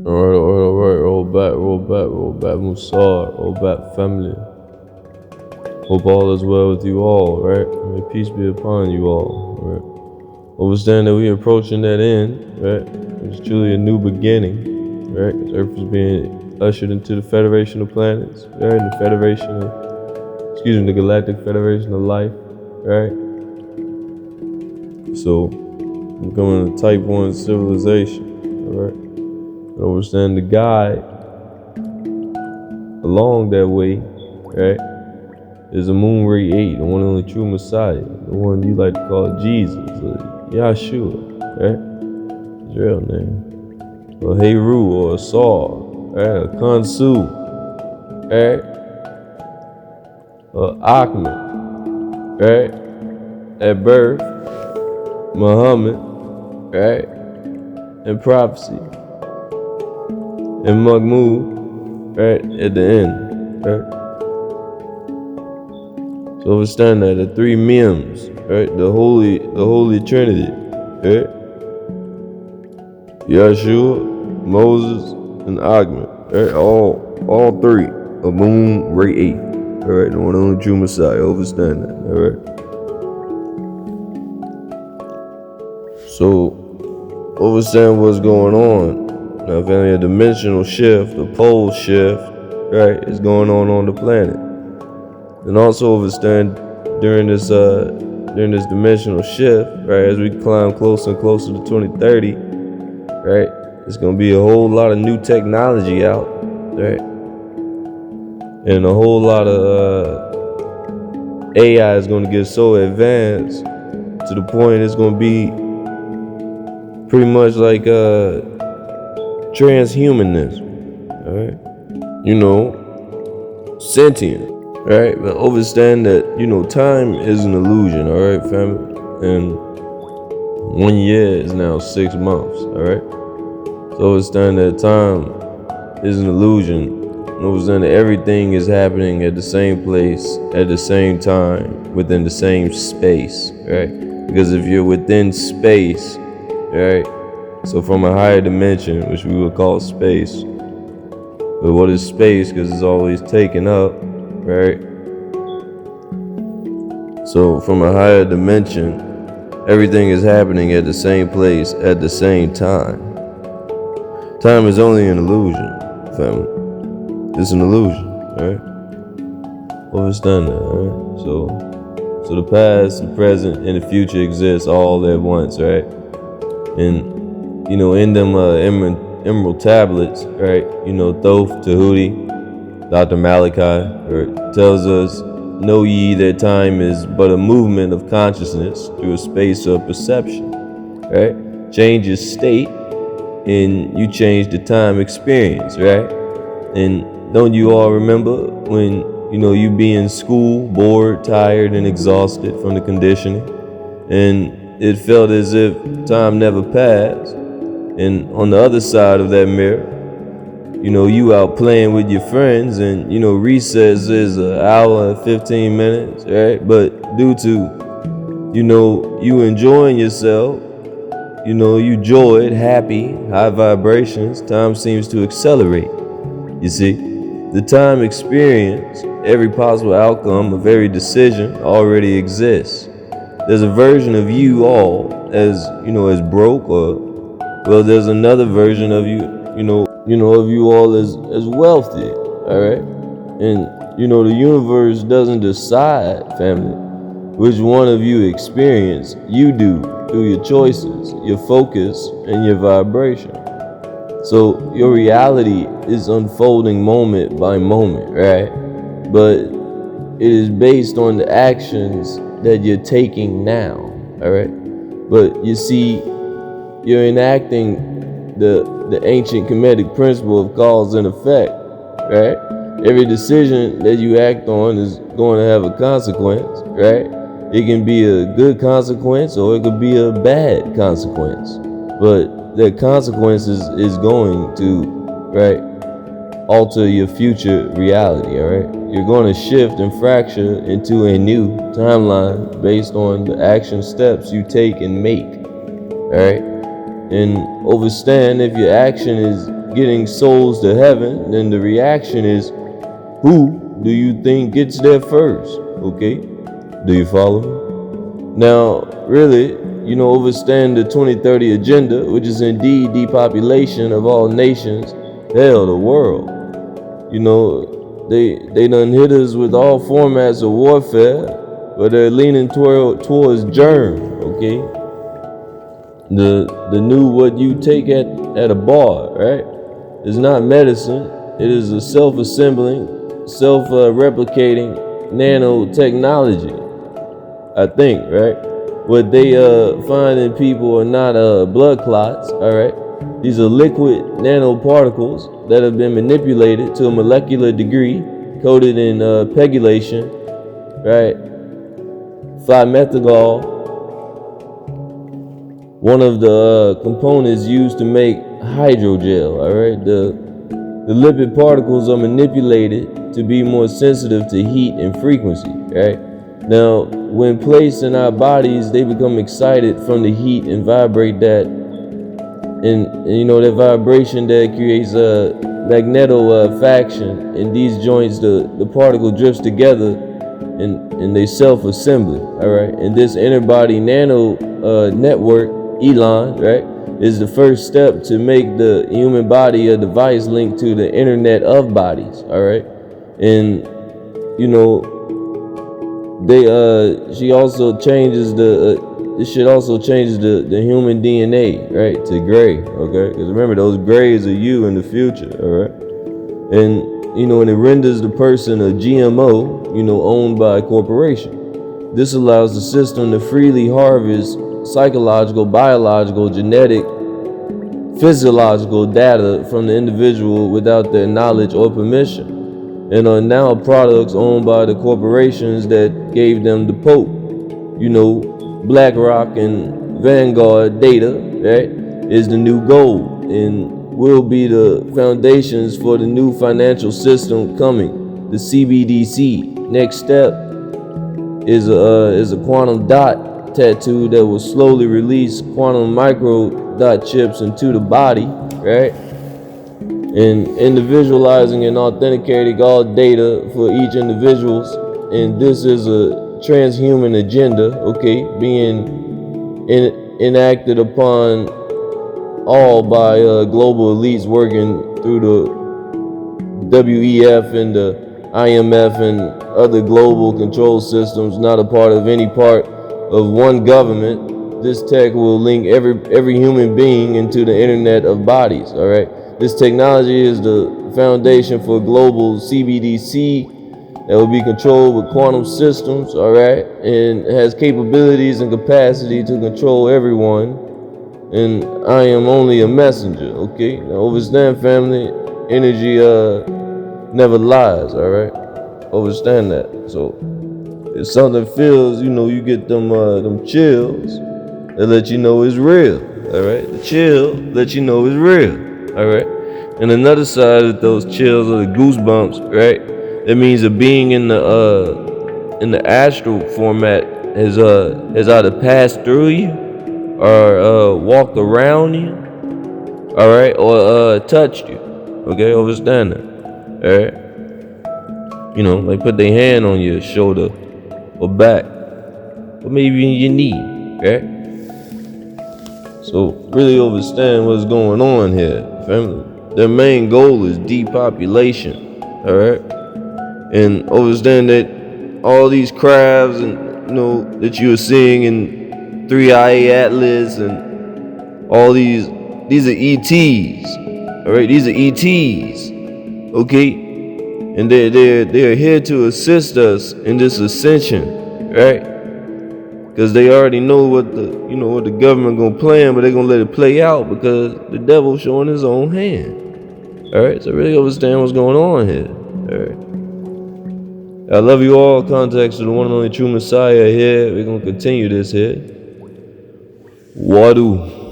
Alright, roll back, Musar, roll back, family. Hope all is well with you all, right? May peace be upon you all, right? Understand that we approaching that end, right? It's truly a new beginning, right? Earth is being ushered into the Federation of Planets, right? The Galactic Federation of Life, right? So, becoming a Type 1 civilization, alright? Understand the guide along that way, right, is Amun Rayay, the one and only true Messiah, the one you like to call Jesus, Yahshua, right? His real name. Or Heru, or a Saul, right? A Kansu, right? Or Ahmed, right? At birth, Muhammad, right? And prophecy. And Mahmud, right, at the end, right? So understand that the three memes, right, the holy Trinity, right? Yahshua, Moses, and Ahmed, right? All three, Amun Rayay, all right, the one and only true Messiah. Understand that, all right? So understand what's going on. Now, family, a dimensional shift, a pole shift, right, is going on the planet. And also understand during this dimensional shift, right, as we climb closer and closer to 2030, right, it's gonna be a whole lot of new technology out, right, and a whole lot of AI is gonna get so advanced to the point it's gonna be pretty much like transhumanism, alright? Sentient, right? But understand that, time is an illusion, alright, family? And 1 year is now 6 months, alright? So understand that time is an illusion. Understand that everything is happening at the same place, at the same time, within the same space, right? Because if you're within space, right? So from a higher dimension, which we would call space. But what is space? Because it's always taken up, right? So from a higher dimension, everything is happening at the same place at the same time. Time is only an illusion, family. It's an illusion, right? Understand that, right? So the past, the present, and the future exist all at once, right? And in them emerald tablets, right? Thoth, Tahuti, Dr. Malachi, tells us, know ye that time is but a movement of consciousness through a space of perception, right? Change your state, and you change the time experience, right? And don't you all remember when, you be in school, bored, tired, and exhausted from the conditioning, and it felt as if time never passed? And on the other side of that mirror, you out playing with your friends, and recess is an hour and 15 minutes, right? But due to you enjoying yourself, you joyed, happy, high vibrations, time seems to accelerate. You see, the time experience, every possible outcome of every decision already exists. There's a version of you all as as broke, or well, there's another version of you, of you all as wealthy, all right? And, the universe doesn't decide, family, which one of you experience. You do, through your choices, your focus, and your vibration. So your reality is unfolding moment by moment, right? But it is based on the actions that you're taking now, all right? But you see, you're enacting the ancient Kemetic principle of cause and effect, right? Every decision that you act on is going to have a consequence, right? It can be a good consequence, or it could be a bad consequence. But the consequences is going to, right, alter your future reality, all right? You're going to shift and fracture into a new timeline based on the action steps you take and make, all right? And understand, if your action is getting souls to heaven, then the reaction is, who do you think gets there first? Okay, do you follow me? Now, really, overstand the 2030 agenda, which is indeed depopulation of all nations, hell, the world. They done hit us with all formats of warfare, but they're leaning towards germ, okay? The new what you take at a bar, right? It's not medicine. It is a self-assembling, self-replicating nanotechnology, I think, right? What they find in people are not blood clots, all right? These are liquid nanoparticles that have been manipulated to a molecular degree, coated in pegylation, right? 5-methylgol, one of the components used to make hydrogel, all right? The lipid particles are manipulated to be more sensitive to heat and frequency, right? Now, when placed in our bodies, they become excited from the heat and vibrate that, and that vibration that creates a magnetofaction. In these joints, the particle drifts together and they self-assembly, all right? And this interbody nano network, Elon, right, is the first step to make the human body a device linked to the internet of bodies, all right? And she also changes this shit also changes the human DNA, right, to gray, okay? Because remember, those grays are you in the future, all right? And and it renders the person a GMO, owned by a corporation. This allows the system to freely harvest psychological, biological, genetic, physiological data from the individual without their knowledge or permission, and are now products owned by the corporations that gave them the Pope. BlackRock and Vanguard data, right, is the new gold and will be the foundations for the new financial system coming, the CBDC. Next step is a quantum dot tattoo that will slowly release quantum micro dot chips into the body, right? And individualizing and authenticating all data for each individuals. And this is a transhuman agenda, okay, being enacted upon all by global elites working through the WEF and the IMF and other global control systems, not a part of any part of one government. This tech will link every human being into the internet of bodies, all right? This technology is the foundation for global CBDC that will be controlled with quantum systems, all right? And has capabilities and capacity to control everyone. And I am only a messenger, okay? Now understand, family, energy never lies, all right? Understand that. So if something feels, you get them chills, that let you know it's real, all right? The chill let you know it's real, all right? And another side of those chills are the goosebumps, right? That means a being in the astral format has either passed through you, or walked around you, all right, or touched you, okay? Understand that, all right? Like put their hand on your shoulder or back, or maybe in your knee, right? So really understand what's going on here, family. Their main goal is depopulation, all right? And understand that all these crabs and that you are seeing in 3LE Atlas and all these are ETs, all right? These are ETs, okay? And they're here to assist us in this ascension, right? Because they already know what the government gonna plan, but they're gonna let it play out because the devil's showing his own hand. All right, so really understand what's going on here. All right. I love you all. Context to the one and only true Messiah here. We're gonna continue this here. Wadu.